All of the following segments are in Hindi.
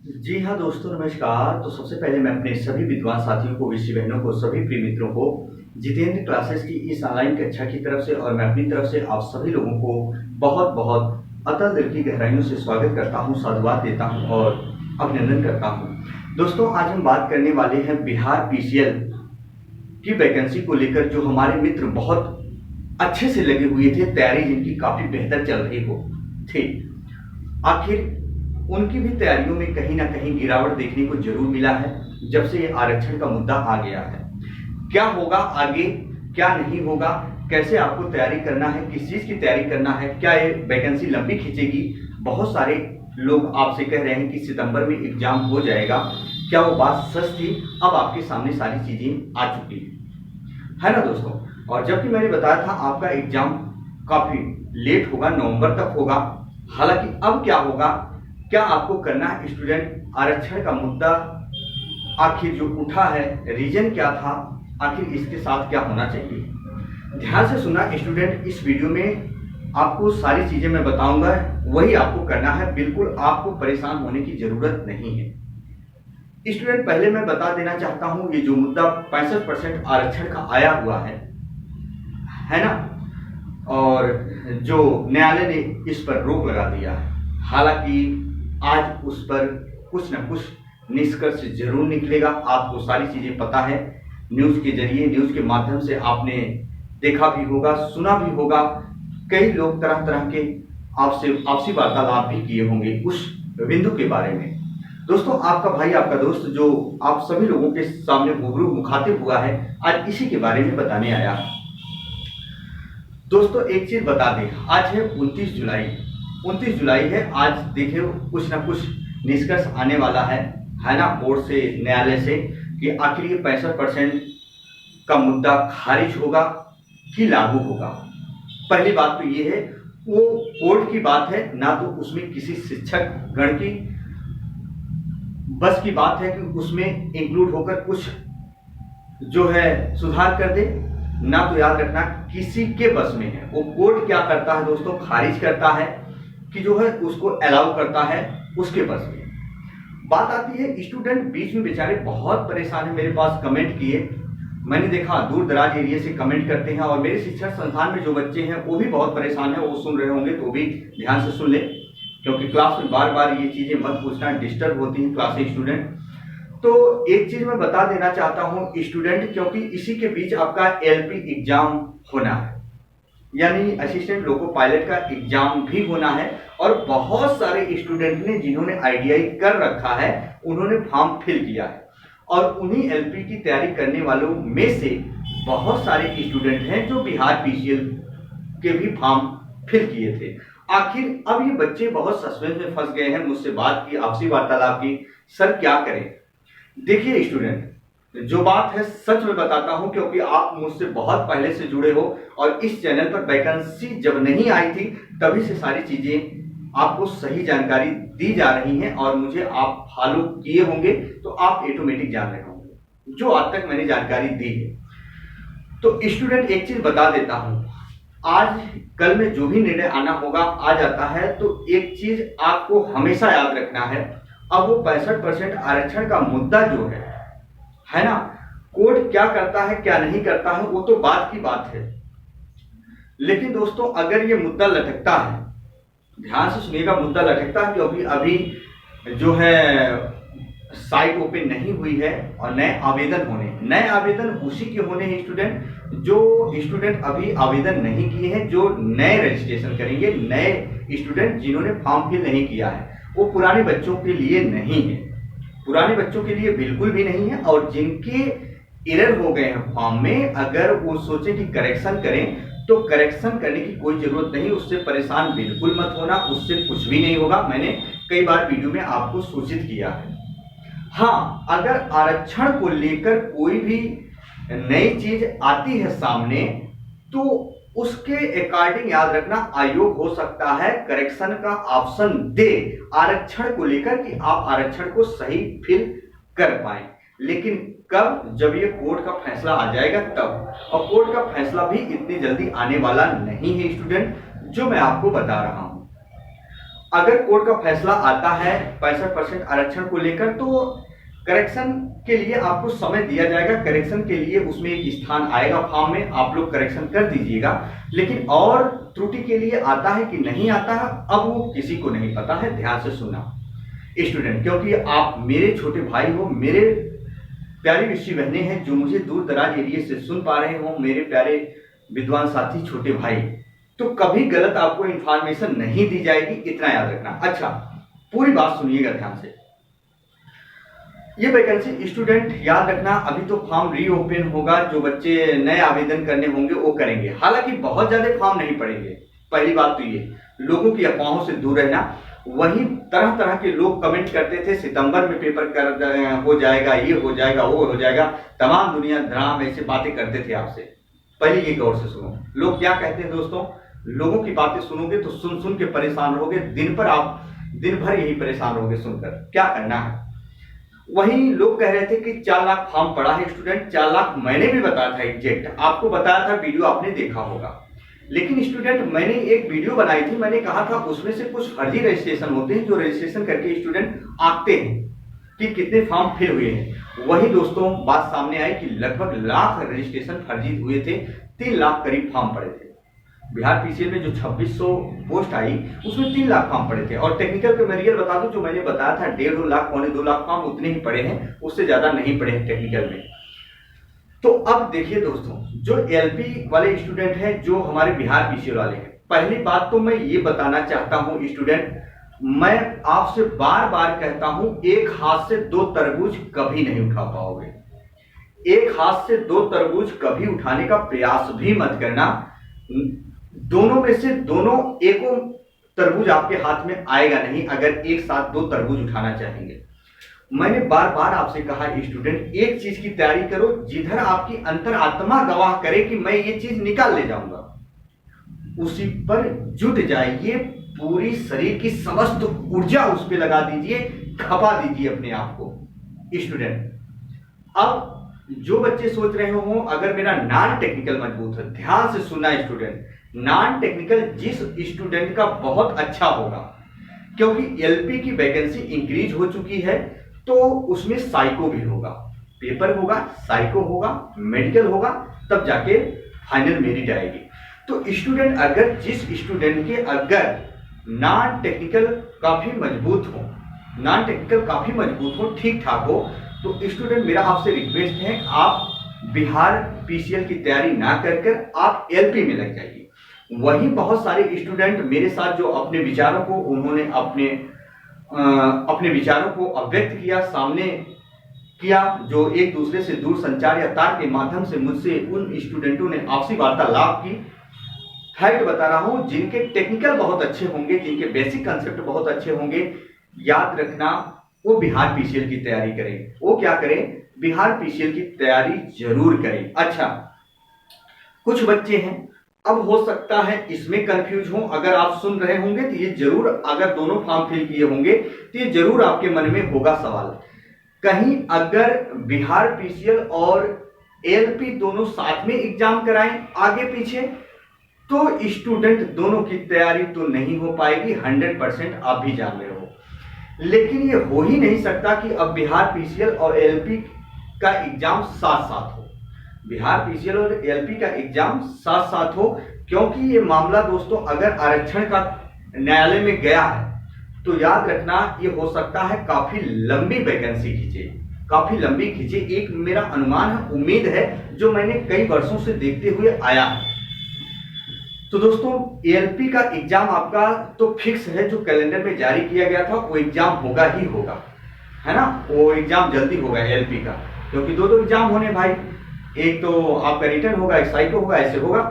जी हाँ दोस्तों, नमस्कार। तो सबसे पहले मैं अपने सभी विद्वान साथियों को, विषय बहनों को, सभी प्रिय मित्रों को जितेंद्र क्लासेस की इस ऑनलाइन कक्षा की तरफ से और मैं अपनी तरफ से आप सभी लोगों को बहुत बहुत अतल दिल की गहराइयों से स्वागत करता हूँ, साधुवाद देता हूँ और अभिनंदन करता हूँ। दोस्तों, आज हम बात करने वाले हैं बिहार पीसीएल की वैकेंसी को लेकर, जो हमारे मित्र बहुत अच्छे से लगे हुए थे, तैयारी जिनकी काफी बेहतर चल रही हो थी। आखिर उनकी भी तैयारियों में कहीं ना कहीं गिरावट देखने को जरूर मिला है जब से ये आरक्षण का मुद्दा आ गया है। क्या होगा आगे, क्या नहीं होगा, कैसे आपको तैयारी करना है, किस चीज की तैयारी करना है, क्या ये वैकेंसी लंबी खींचेगी। बहुत सारे लोग आपसे कह रहे हैं कि सितंबर में एग्जाम हो जाएगा, क्या वो बात सच थी? अब आपके सामने सारी चीजें आ चुकी है ना दोस्तों। और जबकि मैंने बताया था आपका एग्जाम काफी लेट होगा, नवंबर तक होगा। हालांकि अब क्या होगा, क्या आपको करना है? स्टूडेंट आरक्षण का मुद्दा आखिर जो उठा है, रीजन क्या था, आखिर इसके साथ क्या होना चाहिए? ध्यान से सुनना स्टूडेंट, इस वीडियो में आपको सारी चीजें मैं बताऊंगा, वही आपको करना है। बिल्कुल आपको परेशान होने की जरूरत नहीं है। स्टूडेंट, पहले मैं बता देना चाहता हूं, ये जो मुद्दा 65% आरक्षण का आया हुआ है ना, और जो न्यायालय ने इस पर रोक लगा दिया है। हालांकि आज उस पर कुछ न कुछ निष्कर्ष जरूर निकलेगा। आपको सारी चीजें पता है, न्यूज के जरिए, न्यूज के माध्यम से आपने देखा भी होगा, सुना भी होगा। कई लोग तरह तरह के आपसी वार्तालाप भी किए होंगे उस बिंदु के बारे में। दोस्तों, आपका भाई, आपका दोस्त, जो आप सभी लोगों के सामने रूबरू मुखातिब हुआ है, आज इसी के बारे में बताने आया। दोस्तों, एक चीज बता दें, आज है 29 जुलाई है। आज देखिए कुछ ना कुछ निष्कर्ष आने वाला है ना, बोर्ड से, न्यायालय से, कि आखिर ये 65% का मुद्दा खारिज होगा कि लागू होगा। पहली बात तो ये है, वो कोर्ट की बात है ना, तो उसमें किसी शिक्षक गण की बस की बात है कि उसमें इंक्लूड होकर कुछ जो है सुधार कर दे, ना तो याद रखना किसी के बस में है। वो कोर्ट क्या करता है दोस्तों, खारिज करता है कि जो है उसको अलाउ करता है, उसके बस में। बात आती है, स्टूडेंट बीच में बेचारे बहुत परेशान है, मेरे पास कमेंट किए, मैंने देखा दूर दराज एरिया से कमेंट करते हैं। और मेरे शिक्षण संस्थान में जो बच्चे हैं वो भी बहुत परेशान है, वो सुन रहे होंगे तो भी ध्यान से सुन ले, क्योंकि क्लास में बार बार ये चीजें मत पूछना, डिस्टर्ब होती हैं क्लास स्टूडेंट। तो एक चीज मैं बता देना चाहता हूं स्टूडेंट, क्योंकि इसी के बीच आपका एलपी एग्जाम होना है, यानी असिस्टेंट लोको पायलट का एग्जाम भी होना है। और बहुत सारे स्टूडेंट ने, जिन्होंने आईडीआई कर रखा है, उन्होंने फॉर्म फिल किया है। और उन्हीं एलपी की तैयारी करने वालों में से बहुत सारे स्टूडेंट हैं जो बिहार पीसीएल के भी फॉर्म फिल किए थे। आखिर अब ये बच्चे बहुत सस्पेंस में फंस गए हैं। मुझसे बात की, आपसी वार्तालाप की, सर क्या करें? देखिए स्टूडेंट, जो बात है सच में बताता हूं, क्योंकि आप मुझसे बहुत पहले से जुड़े हो और इस चैनल पर वैकेंसी जब नहीं आई थी तभी से सारी चीजें आपको सही जानकारी दी जा रही हैं, और मुझे आप फॉलो किए होंगे तो आप ऑटोमेटिक जान रहे होंगे जो आज तक मैंने जानकारी दी है। तो स्टूडेंट, एक चीज बता देता हूं, आज कल में जो भी निर्णय आना होगा आ जाता है। तो एक चीज आपको हमेशा याद रखना है, अब वो 65% आरक्षण का मुद्दा जो है ना, कोर्ट क्या करता है क्या नहीं करता है वो तो बात की बात है। लेकिन दोस्तों, अगर ये मुद्दा लटकता है, ध्यान से सुनिएगा, मुद्दा लटकता है, क्योंकि अभी जो है साइट ओपन नहीं हुई है और नए आवेदन उसी के होने हैं स्टूडेंट, जो स्टूडेंट अभी आवेदन नहीं किए हैं, जो नए रजिस्ट्रेशन करेंगे, नए स्टूडेंट जिन्होंने फॉर्म फिल नहीं किया है। वो पुराने बच्चों के लिए नहीं है, पुराने बच्चों के लिए बिल्कुल भी नहीं है। और जिनके एरर हो गए हैं फॉर्म में, अगर वो सोचे कि करेक्शन करें तो करेक्शन करने की कोई जरूरत नहीं, उससे परेशान बिल्कुल मत होना, उससे कुछ भी नहीं होगा। मैंने कई बार वीडियो में आपको सूचित किया है। हाँ, अगर आरक्षण को लेकर कोई भी नई चीज आती है सामने, तो उसके अकॉर्डिंग याद रखना, आयोग हो सकता है करेक्शन का ऑप्शन दे आरक्षण को लेकर, कि आप आरक्षण को सही फिल कर पाए। लेकिन कब? जब ये कोर्ट का फैसला आ जाएगा तब। और कोर्ट का फैसला भी इतनी जल्दी आने वाला नहीं है स्टूडेंट, जो मैं आपको बता रहा हूं। अगर कोर्ट का फैसला आता है 65% आरक्षण को लेकर, तो करेक्शन के लिए आपको समय दिया जाएगा। करेक्शन के लिए उसमें एक स्थान आएगा फॉर्म में, आप लोग करेक्शन कर दीजिएगा। लेकिन और त्रुटि के लिए आता है कि नहीं आता है, अब वो किसी को नहीं पता है। ध्यान से सुनना स्टूडेंट, क्योंकि आप मेरे छोटे भाई हो, मेरे प्यारी ऋषि बहनें हैं जो मुझे दूर दराज एरिया से सुन पा रहे हो, मेरे प्यारे विद्वान साथी छोटे भाई, तो कभी गलत आपको इंफॉर्मेशन नहीं दी जाएगी, इतना याद रखना। अच्छा, पूरी बात सुनिएगा ध्यान से। ये वैकेंसी स्टूडेंट याद रखना, अभी तो फॉर्म रीओपन होगा, जो बच्चे नए आवेदन करने होंगे वो करेंगे। हालांकि बहुत ज्यादा फॉर्म नहीं पड़ेंगे। पहली बात तो ये, लोगों की अफवाहों से दूर रहना। वहीं तरह तरह के लोग कमेंट करते थे सितंबर में पेपर हो जाएगा, ये हो जाएगा, वो हो जाएगा, तमाम दुनिया ड्राम ऐसे बातें करते थे आपसे। पहले ये गौर से सुनो, लोग क्या कहते हैं दोस्तों। लोगों की बातें सुनोगे तो सुन सुन के परेशान रहोगे, दिन भर यही परेशान रहोगे सुनकर। क्या करना है, वही लोग कह रहे थे कि 4 लाख फॉर्म पड़ा है स्टूडेंट। 4 लाख मैंने भी बताया था, एग्जैक्ट आपको बताया था, वीडियो आपने देखा होगा। लेकिन स्टूडेंट मैंने एक वीडियो बनाई थी, मैंने कहा था उसमें से कुछ फर्जी रजिस्ट्रेशन होते हैं, जो रजिस्ट्रेशन करके स्टूडेंट आते हैं कि कितने फॉर्म फिल हुए हैं। वही दोस्तों बात सामने आई कि लगभग लाख रजिस्ट्रेशन फर्जी हुए थे, 3 लाख करीब फॉर्म पड़े थे। बिहार पीसीएल में जो 2600 पोस्ट आई उसमें 3 लाख फॉर्म पड़े थे। और टेक्निकल पे मैं रियल बता दूं, जो मैंने बताया था 1.5 लाख पौने 2 लाख फॉर्म उतने ही पड़े हैं, उससे ज्यादा नहीं पड़े हैं टेक्निकल में। तो अब देखिए दोस्तों, जो एलपी वाले स्टूडेंट हैं, जो हमारे बिहार पीसीएल वाले हैं, पहली बात तो मैं ये बताना चाहता हूं स्टूडेंट, मैं आपसे बार बार कहता हूं, एक हाथ से 2 तरबूज कभी नहीं उठा पाओगे। एक हाथ से 2 तरबूज कभी उठाने का प्रयास भी मत करना। दोनों में से दोनों एको तरबूज आपके हाथ में आएगा नहीं, अगर एक साथ 2 तरबूज उठाना चाहेंगे। मैंने बार बार आपसे कहा स्टूडेंट, एक चीज की तैयारी करो जिधर आपकी अंतरात्मा गवाह करे कि मैं ये चीज निकाल ले जाऊंगा, उसी पर जुट जाइए। पूरी शरीर की समस्त ऊर्जा उस पर लगा दीजिए, खपा दीजिए अपने आप को स्टूडेंट। अब जो बच्चे सोच रहे हो अगर मेरा नॉन टेक्निकल मजबूत है, ध्यान से सुनना स्टूडेंट, नॉन टेक्निकल जिस स्टूडेंट का बहुत अच्छा होगा, क्योंकि एलपी की वैकेंसी इंक्रीज हो चुकी है, तो उसमें साइको भी होगा, पेपर होगा, साइको होगा, मेडिकल होगा, तब जाके फाइनल मेरिट आएगी। तो स्टूडेंट अगर जिस स्टूडेंट के अगर नॉन टेक्निकल काफी मजबूत हो, ठीक ठाक हो, तो स्टूडेंट मेरा आपसे रिक्वेस्ट है, आप बिहार पीसीएल की तैयारी ना कर आप एलपी में लग जाइए। वहीं बहुत सारे स्टूडेंट मेरे साथ जो अपने विचारों को उन्होंने अपने विचारों को अभिव्यक्त किया, सामने किया, जो एक दूसरे से दूर संचार या तार के माध्यम से मुझसे उन स्टूडेंटों ने आपसी वार्तालाप की। फैक्ट बता रहा हूं, जिनके टेक्निकल बहुत अच्छे होंगे, जिनके बेसिक कंसेप्ट बहुत अच्छे होंगे, याद रखना वो बिहार पीसीएल की तैयारी करें। वो क्या करें, बिहार पीसीएल की तैयारी जरूर करें। अच्छा, कुछ बच्चे हैं, अब हो सकता है इसमें कंफ्यूज हो, अगर आप सुन रहे होंगे तो ये जरूर, अगर दोनों फॉर्म फिल किए होंगे तो ये जरूर आपके मन में होगा सवाल, कहीं अगर बिहार पीसीएल और एलपी दोनों साथ में एग्जाम कराएं आगे पीछे, तो स्टूडेंट दोनों की तैयारी तो नहीं हो पाएगी, 100% आप भी जान रहे हो। लेकिन ये हो ही नहीं सकता कि अब बिहार पीसीएल और एलपी का एग्जाम साथ साथ हो, बिहार पीसीएल और एलपी का एग्जाम साथ साथ हो, क्योंकि ये मामला दोस्तों अगर आरक्षण का न्यायालय में गया है तो याद रखना ये हो सकता है काफी लंबी वैकेंसी खींचे। एक मेरा अनुमान है, उम्मीद है, जो मैंने कई वर्षों से देखते हुए आया है। तो दोस्तों एलपी का एग्जाम आपका तो फिक्स है, जो कैलेंडर में जारी किया गया था वो एग्जाम होगा ही होगा, है ना, वो एग्जाम जल्दी होगा एलपी का, क्योंकि 2 एग्जाम होने भाई, एक तो आपका रिटर्न होगा, एक साइको होगा, ऐसे होगा।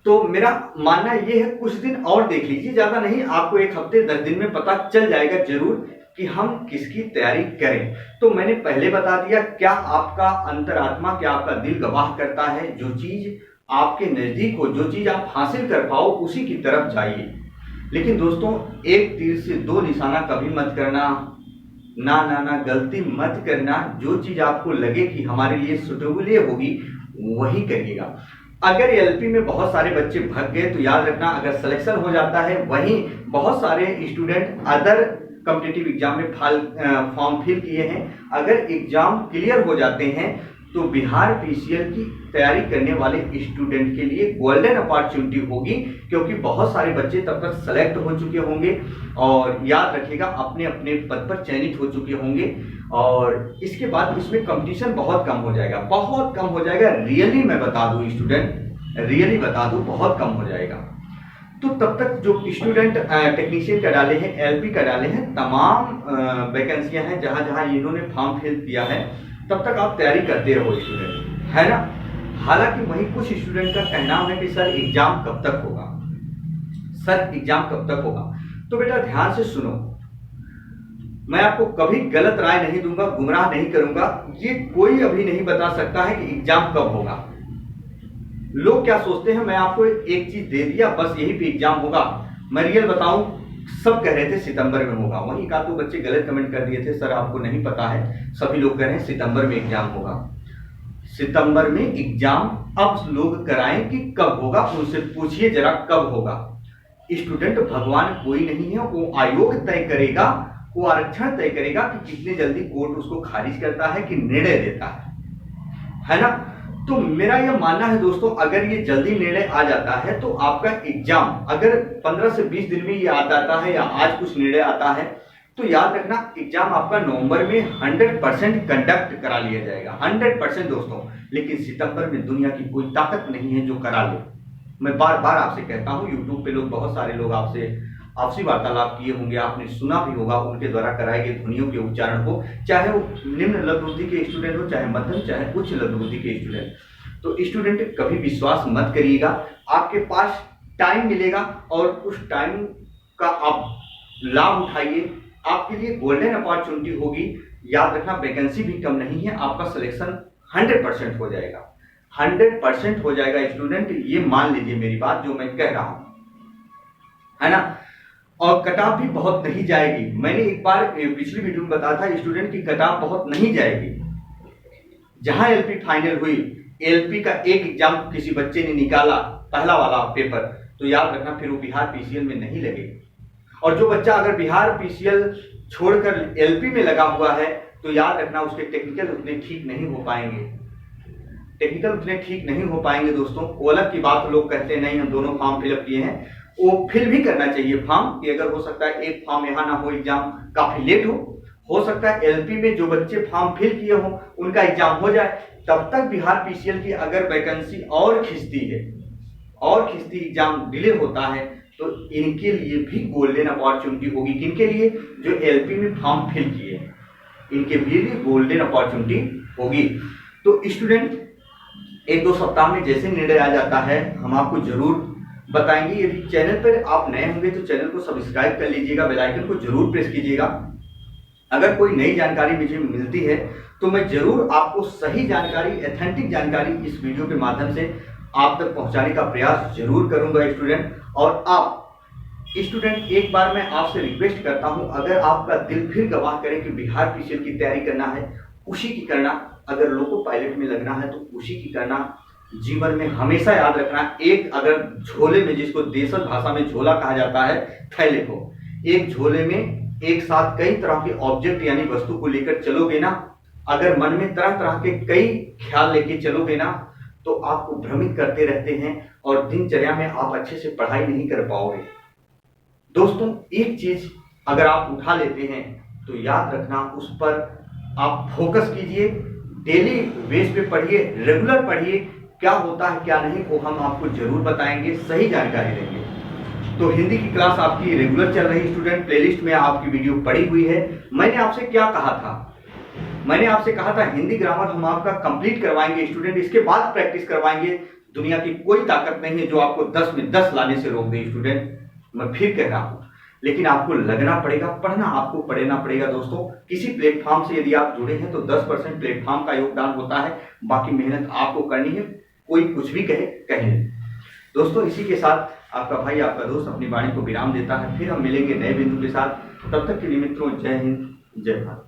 तो मेरा मानना ये है, कुछ दिन और देख लीजिए, ज्यादा नहीं, आपको 1 हफ्ते 10 दिन में पता चल जाएगा जरूर कि हम किसकी तैयारी करें। तो मैंने पहले बता दिया, क्या आपका अंतरात्मा, क्या आपका दिल गवाह करता है, जो चीज आपके नजदीक हो, जो चीज आप हासिल कर पाओ, उसी की तरफ जाइए। लेकिन दोस्तों एक तीर से 2 निशाना कभी मत करना, ना गलती मत करना। जो चीज आपको लगे कि हमारे लिए सुटेबल होगी वही करिएगा। अगर एलपी में बहुत सारे बच्चे भाग गए तो याद रखना, अगर सिलेक्शन हो जाता है, वहीं बहुत सारे स्टूडेंट अदर कॉम्पिटिटिव एग्जाम में फॉर्म फिल किए हैं, अगर एग्जाम क्लियर हो जाते हैं तो बिहार पीसीएल की तैयारी करने वाले स्टूडेंट के लिए गोल्डन अपॉर्चुनिटी होगी, क्योंकि बहुत सारे बच्चे तब तक सेलेक्ट हो चुके होंगे और याद रखिएगा अपने अपने पद पर चयनित हो चुके होंगे। और इसके बाद इसमें कंपटीशन बहुत कम हो जाएगा, बहुत कम हो जाएगा। रियली मैं बता दूं स्टूडेंट, रियली बता दूं बहुत कम हो जाएगा। तो तब तक जो स्टूडेंट टेक्नीशियन का डाले हैं, एलपी का डाले हैं, तमाम वैकेंसियां हैं जहां जहां इन्होंने फॉर्म फिल किया है, तब तक आप तैयारी करते रहो स्टूडेंट, है ना। हालांकि वहीं कुछ स्टूडेंट का कहना है कि सर एग्जाम कब तक होगा, सर एग्जाम कब तक होगा। तो बेटा ध्यान से सुनो, मैं आपको कभी गलत राय नहीं दूंगा, गुमराह नहीं करूंगा। ये कोई अभी नहीं बता सकता है कि एग्जाम कब होगा। लोग क्या सोचते हैं, मैं आपको एक चीज दे दिया बस यही पे एग्जाम होगा। मैं रियल बताऊं, सब कह रहे थे सितंबर में होगा, वहीं एक आध दो बच्चे गलत कमेंट कर दिए थे, सर आपको नहीं पता है, सभी लोग कह रहे हैं सितंबर में एग्जाम होगा। सितंबर में एग्जाम अब लोग कराएं कि कब होगा, उनसे पूछिए जरा कब होगा। स्टूडेंट भगवान कोई नहीं है, वो आयोग तय करेगा, वो आरक्षण तय करेगा कि कितने जल्दी कोर्ट उसको खारिज करता है कि निर्णय देता है ना। तो मेरा यह मानना है दोस्तों, अगर ये जल्दी निर्णय आ जाता है तो आपका एग्जाम अगर 15 से 20 दिन में ये आ जाता है या आज कुछ निर्णय आता है, तो याद रखना एग्जाम आपका नवंबर में 100% कंडक्ट करा लिया जाएगा, 100% दोस्तों। लेकिन सितंबर में दुनिया की कोई ताकत नहीं है जो करा ले। मैं बार बार आपसे कहता हूं, यूट्यूब पे लोग, बहुत सारे लोग आपसी वार्तालाप किए होंगे, आपने सुना भी होगा उनके द्वारा कराए गए ध्वनियों के उच्चारण को, चाहे वो निम्न लघु बुद्धि के स्टूडेंट हो, चाहे मध्यम, चाहे उच्च लघु बुद्धि के स्टूडेंट। तो स्टूडेंट कभी विश्वास मत करिएगा, आपके पास टाइम मिलेगा और उस टाइम का आप लाभ उठाइए, आपके लिए गोल्डन अपॉर्चुनिटी होगी। याद रखना वैकेंसी भी कम नहीं है, आपका सिलेक्शन 100% हो जाएगा, 100% हो जाएगा स्टूडेंट, ये मान लीजिए मेरी बात जो मैं कह रहा हूं, है ना। और कटाप भी बहुत नहीं जाएगी, मैंने एक बार पिछली वीडियो में बताया था स्टूडेंट की कटाप बहुत नहीं जाएगी। जहां एलपी फाइनल हुई, एलपी का एक एग्जाम किसी बच्चे ने निकाला, पहला वाला पेपर, तो याद रखना फिर वो बिहार पीसीएल में नहीं लगे। और जो बच्चा अगर बिहार पीसीएल छोड़कर एलपी में लगा हुआ है, तो याद रखना उसके टेक्निकल उतने ठीक नहीं हो पाएंगे, टेक्निकल उतने ठीक नहीं हो पाएंगे दोस्तों। वो अलग की बात, लोग कहते हैं नहीं हम दोनों फॉर्म फिलअप किए हैं, वो फिल भी करना चाहिए फॉर्म, कि अगर हो सकता है एक फॉर्म यहाँ ना हो, एग्जाम काफी लेट हो सकता है एलपी में जो बच्चे फॉर्म फिल किए हों उनका एग्जाम हो जाए, तब तक बिहार पीसीएल की अगर वैकेंसी और खिंचती है, और खिंचती एग्जाम डिले होता है, तो इनके लिए भी गोल्डन अपॉर्चुनिटी होगी। किनके लिए? जो एलपी में फॉर्म फिल किए हैं, इनके लिए भी गोल्डन अपॉर्चुनिटी होगी। तो स्टूडेंट एक दो सप्ताह में जैसे निर्णय आ जाता है हम आपको जरूर बताएंगे। यदि चैनल पर आप नए होंगे तो चैनल को सब्सक्राइब कर लीजिएगा, बेल आइकन को जरूर प्रेस कीजिएगा। अगर कोई नई जानकारी मुझे मिलती है तो मैं जरूर आपको सही जानकारी, एथेंटिक जानकारी इस वीडियो के माध्यम से आप तक पहुंचाने का प्रयास जरूर करूंगा स्टूडेंट। और आप स्टूडेंट, एक बार मैं आपसे रिक्वेस्ट करता हूं, अगर आपका दिल फिर गवाह करे कि बिहार पीसीएल की तैयारी करना है, उसी की करना। अगर लोको पायलट में लगना है तो उसी की करना। जीवन में हमेशा याद रखना, एक अगर झोले में, जिसको देशज भाषा में झोला कहा जाता है, थैले को, एक झोले में एक साथ कई तरह के ऑब्जेक्ट यानी वस्तु को लेकर चलोगे ना, अगर मन में तरह तरह के कई ख्याल लेके चलोगे ना, तो आपको भ्रमित करते रहते हैं और दिनचर्या में आप अच्छे से पढ़ाई नहीं कर पाओगे। दोस्तों एक चीज अगर आप उठा लेते हैं तो याद रखना, उस पर आप फोकस कीजिए, डेली बेस पे पढ़िए, रेगुलर पढ़िए। क्या होता है क्या नहीं वो हम आपको जरूर बताएंगे, सही जानकारी देंगे। तो हिंदी की क्लास आपकी रेगुलर चल रही स्टूडेंट, प्लेलिस्ट में आपकी वीडियो पड़ी हुई है। मैंने आपसे क्या कहा था? मैंने आपसे कहा था हिंदी ग्रामर हम आपका कंप्लीट करवाएंगे स्टूडेंट, इसके बाद प्रैक्टिस करवाएंगे। दुनिया की कोई ताकत नहीं है जो आपको 10 में 10 लाने से रोक दे स्टूडेंट। मैं फिर कह रहा हूं, लेकिन आपको लगना पड़ेगा, पढ़ना आपको पढ़ना पड़ेगा दोस्तों। किसी प्लेटफॉर्म से यदि आप जुड़े हैं तो 10% प्लेटफॉर्म का योगदान होता है, बाकी मेहनत आपको करनी है। कोई कुछ भी कहे, कहे दोस्तों। इसी के साथ आपका भाई, आपका दोस्त अपनी वाणी को विराम देता है। फिर हम मिलेंगे नए बिंदु के साथ। तब तक के लिए मित्रों, जय हिंद, जय भारत।